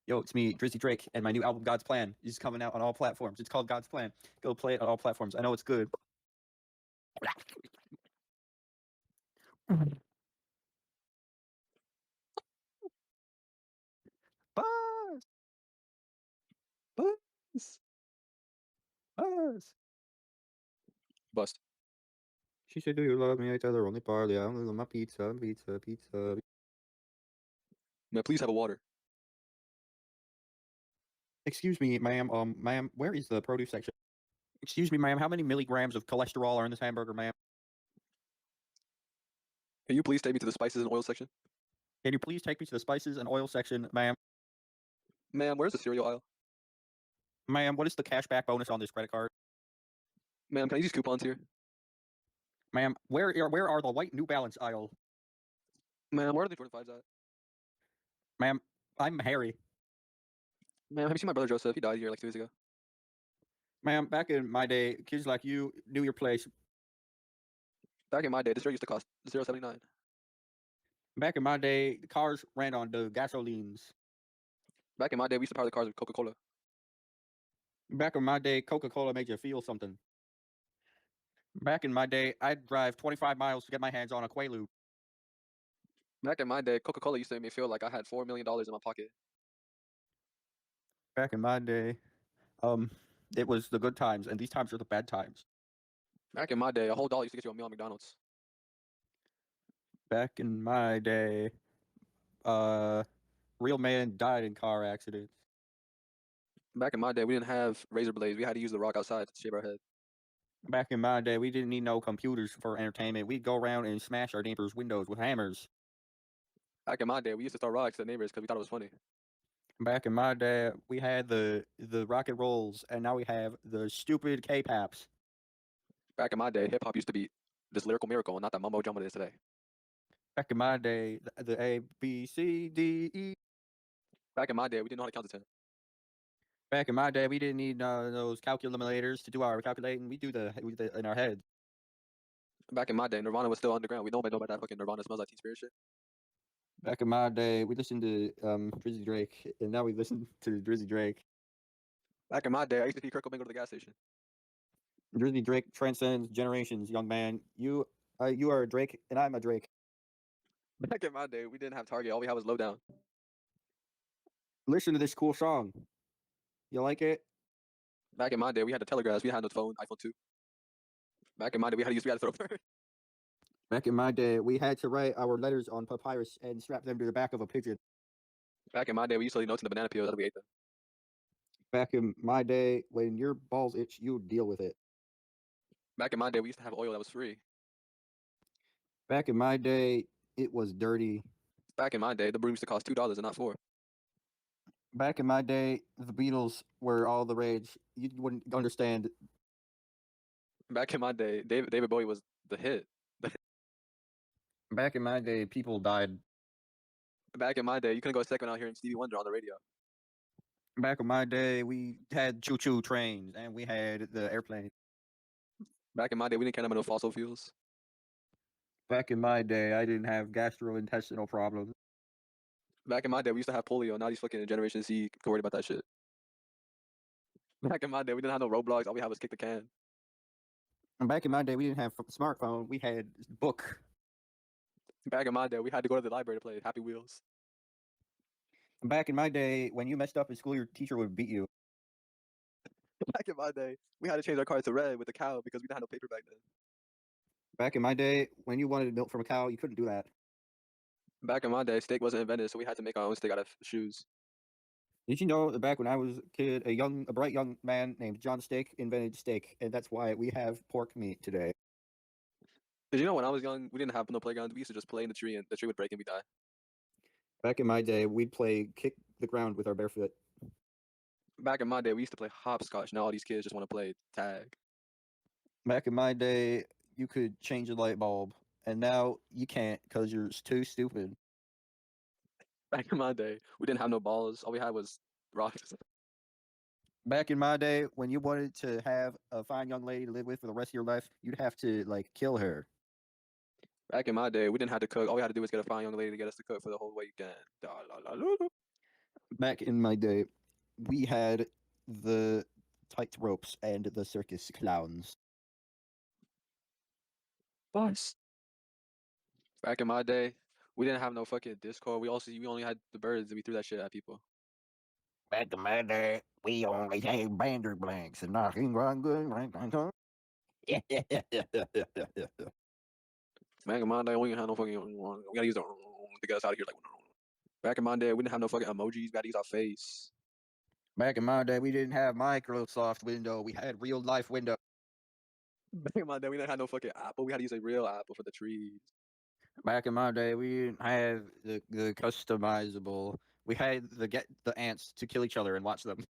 Yo, it's me, Drizzy Drake, and my new album, God's Plan, is coming out on all platforms. It's called God's Plan. Go play it on all platforms. I know it's good. Buzz! Buzz! Buzz! Bust. She said, "Do you love me? I tell her only partly. I only love my pizza, pizza, pizza." Man, please have a water. Excuse me, ma'am. Ma'am, where is the produce section? Excuse me, ma'am. How many milligrams of cholesterol are in this hamburger, ma'am? Can you please take me to the spices and oil section? Can you please take me to the spices and oil section, ma'am? Ma'am, where's the cereal aisle? Ma'am, what is the cashback bonus on this credit card? Ma'am, can I use coupons here? Ma'am, where are the white New Balance aisle? Ma'am, where are the 45s at? Ma'am, I'm Harry. Ma'am, have you seen my brother Joseph? He died here like 2 years ago. Ma'am, back in my day, kids like you knew your place. Back in my day, this drink used to cost $0.79. Back in my day, the cars ran on the gasolines. Back in my day, we used to power the cars with Coca-Cola. Back in my day, Coca-Cola made you feel something. Back in my day, I'd drive 25 miles to get my hands on a Quaalude. Back in my day, Coca-Cola used to make me feel like I had $4 million in my pocket. Back in my day, it was the good times, and these times are the bad times. Back in my day, a whole dollar used to get you a meal at McDonald's. Back in my day, real man died in car accidents. Back in my day, we didn't have razor blades. We had to use the rock outside to shave our head. Back in my day, we didn't need no computers for entertainment. We'd go around and smash our neighbors' windows with hammers. Back in my day, we used to throw rocks at neighbors because we thought it was funny. Back in my day, we had the rock and rolls, and now we have the stupid K-pops. Back in my day, hip hop used to be this lyrical miracle and not that mumbo jumbo it is today. Back in my day, the A, B, C, D, E. Back in my day, we didn't know how to count to 10. Back in my day, we didn't need those calculator to do our calculating. We do the in our heads. Back in my day, Nirvana was still underground. We know about that fucking Nirvana smells like Teen Spirit shit. Back in my day, we listened to Drizzy Drake, and now we listen to Drizzy Drake. Back in my day, I used to see Kurt Cobain go to the gas station. Drizzy Drake transcends generations, young man. You are a Drake, and I'm a Drake. Back in my day, we didn't have Target. All we had was Lowdown. Listen to this cool song. You like it? Back in my day, we had the telegraphs. We had no phone, iPhone 2. Back in my day, we had to throw bird. Back in my day, we had to write our letters on papyrus and strap them to the back of a pigeon. Back in my day, we used to leave notes in the banana peels after we ate them. Back in my day, when your balls itch, you deal with it. Back in my day, we used to have oil that was free. Back in my day, it was dirty. Back in my day, the broom used to cost $2 and not $4. Back in my day, the Beatles were all the rage. You wouldn't understand. Back in my day, David Bowie was the hit. Back in my day, people died. Back in my day, you couldn't go second out hearing Stevie Wonder on the radio. Back in my day, we had choo-choo trains and we had the airplane. Back in my day, we didn't care about no fossil fuels. Back in my day, I didn't have gastrointestinal problems. Back in my day, we used to have polio. Now these fucking Generation Z worried about that shit. Back in my day, we didn't have no Roblox. All we had was kick the can. And back in my day, we didn't have smartphone. We had book. Back in my day, we had to go to the library to play Happy Wheels. Back in my day, when you messed up in school, your teacher would beat you. Back in my day, we had to change our cars to red with the cow because we didn't have no paper back then. Back in my day, when you wanted milk from a cow, you couldn't do that. Back in my day, steak wasn't invented, so we had to make our own steak out of shoes. Did you know that back when I was a kid, a bright young man named John Steak invented steak, and that's why we have pork meat today. Did you know when I was young, we didn't have no playground. We used to just play in the tree, and the tree would break and we die. Back in my day, we'd play kick the ground with our bare foot. Back in my day, we used to play hopscotch. Now all these kids just want to play tag. Back in my day, you could change a light bulb, and now you can't because you're too stupid. Back in my day, we didn't have no balls. All we had was rocks. Back in my day, when you wanted to have a fine young lady to live with for the rest of your life, you'd have to kill her. Back in my day, we didn't have to cook. All we had to do was get a fine young lady to get us to cook for the whole weekend. Back in my day, we had the tight ropes and the circus clowns. Bus. Back in my day, we didn't have no fucking Discord. We only had the birds and we threw that shit at people. Back in my day, we only had bander blanks and nothing wrong good. Yeah. Back in my day, we didn't have no fucking. We gotta use the to get us out of here. Like, back in my day, we didn't have no fucking emojis. We gotta use our face. Back in my day, we didn't have Microsoft Window. We had real life Window. Back in my day, we didn't have no fucking Apple. We had to use a real Apple for the trees. Back in my day, we didn't have the customizable. We had the get the ants to kill each other and watch them.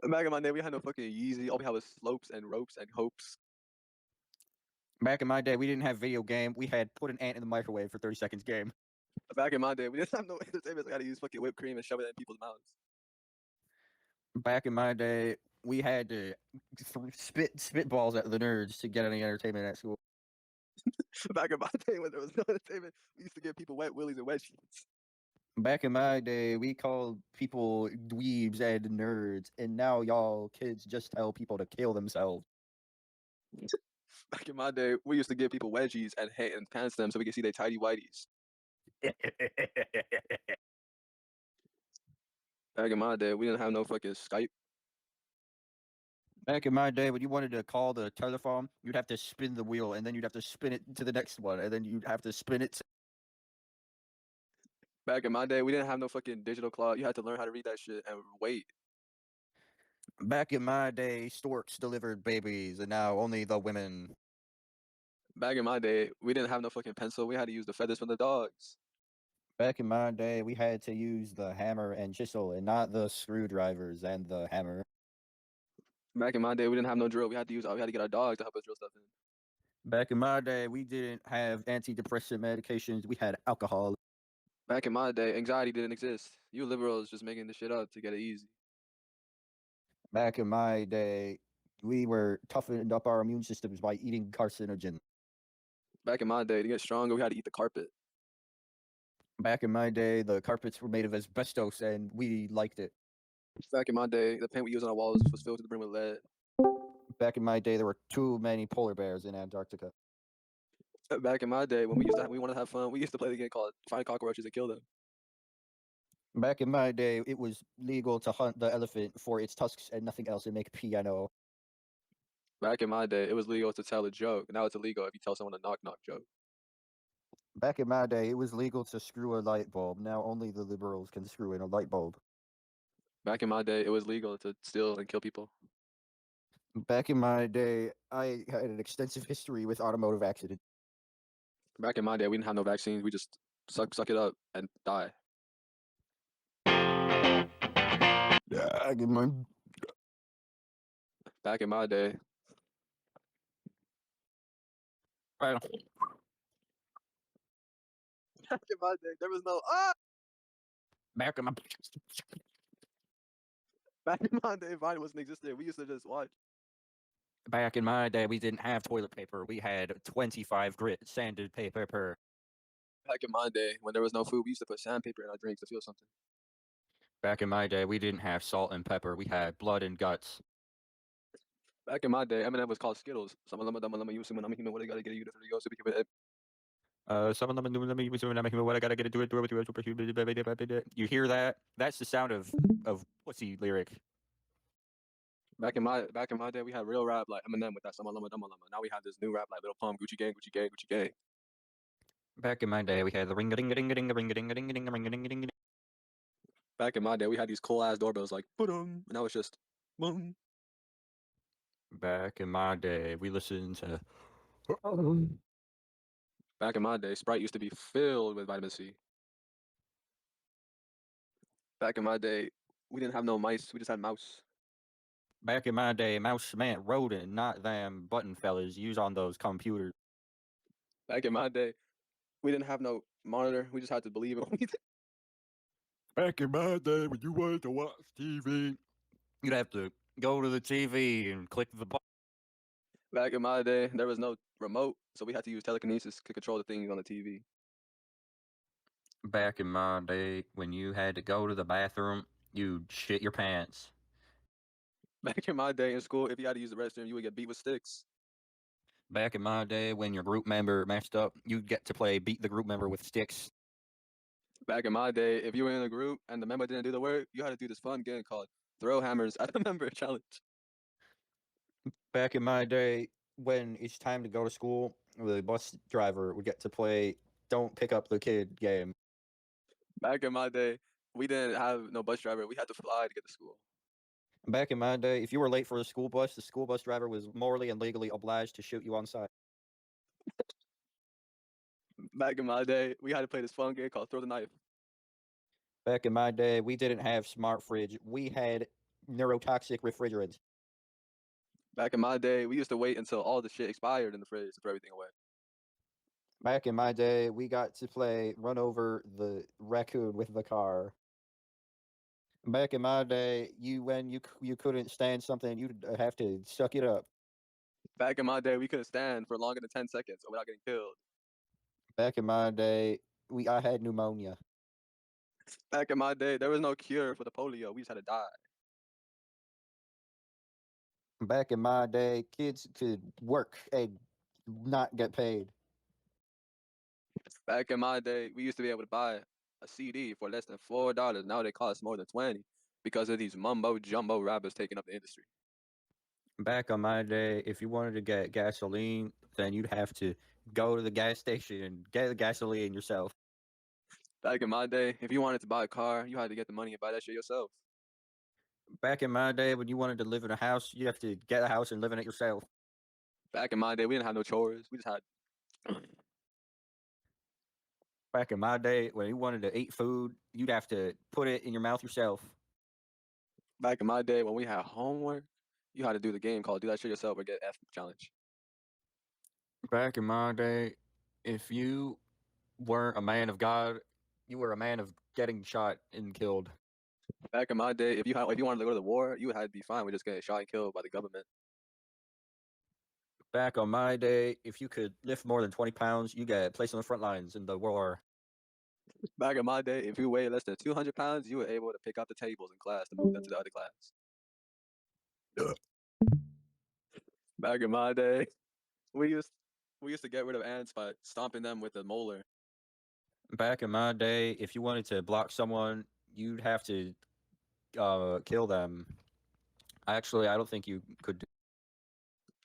Back in my day, we had no fucking Yeezy. All we had was slopes and ropes and hopes. Back in my day, we didn't have video game. We had put an ant in the microwave for 30 seconds game. Back in my day, we didn't have no entertainment. So we had to use fucking whipped cream and shove it in people's mouths. Back in my day, we had to spitballs at the nerds to get any entertainment at school. Back in my day, when there was no entertainment, we used to give people wet willies and wet sheets. Back in my day, we called people dweebs and nerds, and now y'all kids just tell people to kill themselves. Back in my day, we used to give people wedgies and pants them so we could see their tidy whities. Back in my day, we didn't have no fucking Skype. Back in my day, when you wanted to call the telephone, you'd have to spin the wheel, and then you'd have to spin it to the next one, and then you'd have to spin it. Back in my day, we didn't have no fucking digital clock. You had to learn how to read that shit and wait. Back in my day, storks delivered babies, and now only the women. Back in my day, we didn't have no fucking pencil. We had to use the feathers from the dogs. Back in my day, we had to use the hammer and chisel, and not the screwdrivers and the hammer. Back in my day, we didn't have no drill. We had to get our dog to help us drill stuff in. Back in my day, we didn't have antidepressant medications. We had alcohol. Back in my day, anxiety didn't exist. You liberals just making this shit up to get it easy. Back in my day, we were toughened up our immune systems by eating carcinogen. Back in my day, to get stronger, we had to eat the carpet. Back in my day, the carpets were made of asbestos, and we liked it. Back in my day, the paint we used on our walls was filled to the brim with lead. Back in my day, there were too many polar bears in Antarctica. Back in my day, when we wanted to have fun, we used to play the game called Find Cockroaches and Kill Them. Back in my day, it was legal to hunt the elephant for its tusks and nothing else and make piano. Back in my day, it was legal to tell a joke. Now it's illegal if you tell someone a knock-knock joke. Back in my day, it was legal to screw a light bulb. Now only the liberals can screw in a light bulb. Back in my day, it was legal to steal and kill people. Back in my day, I had an extensive history with automotive accidents. Back in my day, we didn't have no vaccines. We just suck it up and die. Back in my Back in my day, Right. back in my day, there was no Back in my Back in my day, Vine wasn't existing. We used to just watch. Back in my day, we didn't have toilet paper. We had 25 grit sanded paper per. Back in my day, when there was no food, we used to put sandpaper in our drinks to feel something. Back in my day, we didn't have salt and pepper. We had blood and guts. Back in my day, M&M was called Skittles. Some of them, you some of them, what they gotta get you to go so we can. Some of them, what I gotta get to do it. You hear that? That's the sound of pussy lyric. Back in my day, we had real rap like Eminem with that Sama Lama Dama Lama. Now we have this new rap like Little Pump, Gucci Gang, Gucci Gang, Gucci Gang. Back in my day, we had the ring a ding a ding a ding a ring a ding a ding a ding a ring a ding a ding. Back in my day, we had these cool ass doorbells like boom, and now it's just boom. Back in my day, we listened to. Back in my day, Sprite used to be filled with vitamin C. Back in my day, we didn't have no mice, we just had mouse. Back in my day, mouse meant rodent, not them button fellas use on those computers. Back in my day, we didn't have no monitor, we just had to believe it. Back in my day, when you wanted to watch TV, you'd have to go to the TV and click the button. Back in my day, there was no remote, so we had to use telekinesis to control the things on the TV. Back in my day, when you had to go to the bathroom, you'd shit your pants. Back in my day in school, if you had to use the restroom, you would get beat with sticks. Back in my day, when your group member messed up, you'd get to play beat the group member with sticks. Back in my day, if you were in a group and the member didn't do the work, you had to do this fun game called Throw Hammers at the Member Challenge. Back in my day, when it's time to go to school, the bus driver would get to play Don't Pick Up the Kid game. Back in my day, we didn't have no bus driver. We had to fly to get to school. Back in my day, if you were late for the school bus driver was morally and legally obliged to shoot you on sight. Back in my day, we had to play this fun game called Throw the Knife. Back in my day, we didn't have smart fridge. We had neurotoxic refrigerants. Back in my day, we used to wait until all the shit expired in the fridge to throw everything away. Back in my day, we got to play run over the raccoon with the car. Back in my day, when you couldn't stand something, you'd have to suck it up. Back in my day, we couldn't stand for longer than 10 seconds without getting killed. Back in my day, I had pneumonia. Back in my day, there was no cure for the polio. We just had to die. Back in my day, kids could work and not get paid. Back in my day, we used to be able to buy a CD for less than $4. Now they cost more than 20 because of these mumbo jumbo rappers taking up the industry. Back on my day, if you wanted to get gasoline, then you'd have to go to the gas station and get the gasoline yourself. Back in my day, if you wanted to buy a car, you had to get the money and buy that shit yourself. Back in my day, when you wanted to live in a house, you'd have to get a house and live in it yourself. Back in my day, we didn't have no chores. We just had. Back in my day, when you wanted to eat food, you'd have to put it in your mouth yourself. Back in my day, when we had homework, you had to do the game called Do That Shit Yourself or Get F Challenge. Back in my day, if you weren't a man of God, you were a man of getting shot and killed. Back in my day, if you wanted to go to the war, you had to be fine with just getting shot and killed by the government. Back on my day, if you could lift more than 20 pounds, you get placed on the front lines in the war. Back in my day, if you weighed less than 200 pounds, you were able to pick up the tables in class to move them to the other class. Back in my day, we used to get rid of ants by stomping them with a molar. Back in my day, if you wanted to block someone, you'd have to kill them. Actually, I don't think you could.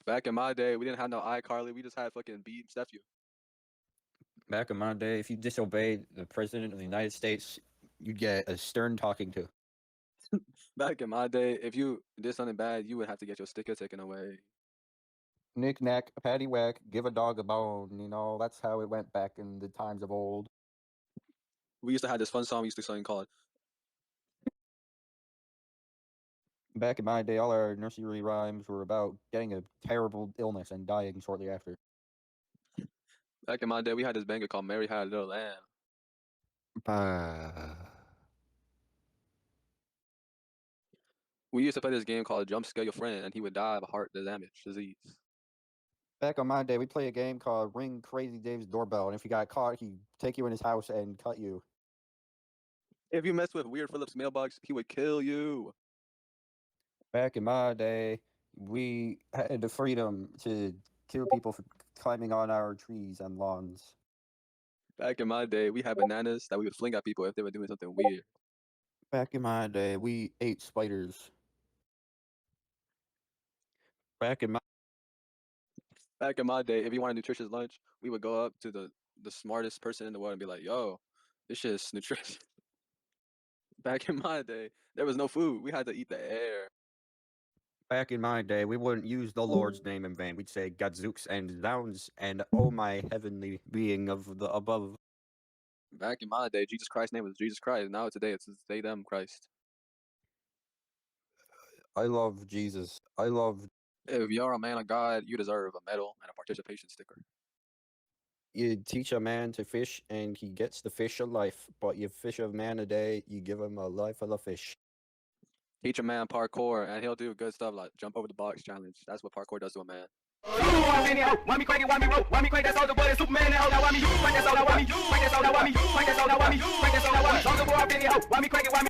Back in my day, we didn't have no iCarly. We just had fucking Beeb's nephew. Back in my day, if you disobeyed the president of the United States, you'd get a stern talking to. Back in my day, if you did something bad, you would have to get your sticker taken away. Knick knack, paddywhack, give a dog a bone. You know, that's how it went back in the times of old. We used to have this fun song we used to sing called Back in my day, all our nursery rhymes were about getting a terrible illness and dying shortly after. Back in my day, we had this banger called Mary Had a Little Lamb. We used to play this game called Jump Scare Your Friend, and he would die of a heart disease. Back on my day, we'd play a game called Ring Crazy Dave's Doorbell, and if you got caught, he'd take you in his house and cut you. If you messed with Weird Phillips' mailbox, he would kill you. Back in my day, we had the freedom to kill people for climbing on our trees and lawns. Back in my day, we had bananas that we would fling at people if they were doing something weird. Back in my day, we ate spiders. Back in my day, if you want a nutritious lunch, we would go up to the smartest person in the world and be like, "Yo, this shit is nutritious." Back in my day, there was no food. We had to eat the air. Back in my day, we wouldn't use the Lord's name in vain. We'd say Gadzooks and Downs and oh my heavenly being of the above. Back in my day, Jesus Christ's name was Jesus Christ. Now today it's they them Christ. I love Jesus. I love. If you're a man of God, you deserve a medal and a participation sticker. You teach a man to fish and he gets the fish of life, but you fish a man a day, you give him a life of the fish. Teach a man parkour and he'll do good stuff like jump over the box challenge. That's what parkour does to a man. Why me crank it, why me roll, why me crank that soldier boy, that Superman that hoe. Now why me you crank that soldier, why me you crank that soldier, why me you crank that soldier, why me you crank that soldier, why me soldier boy up in the hoe. Why me crank it, why me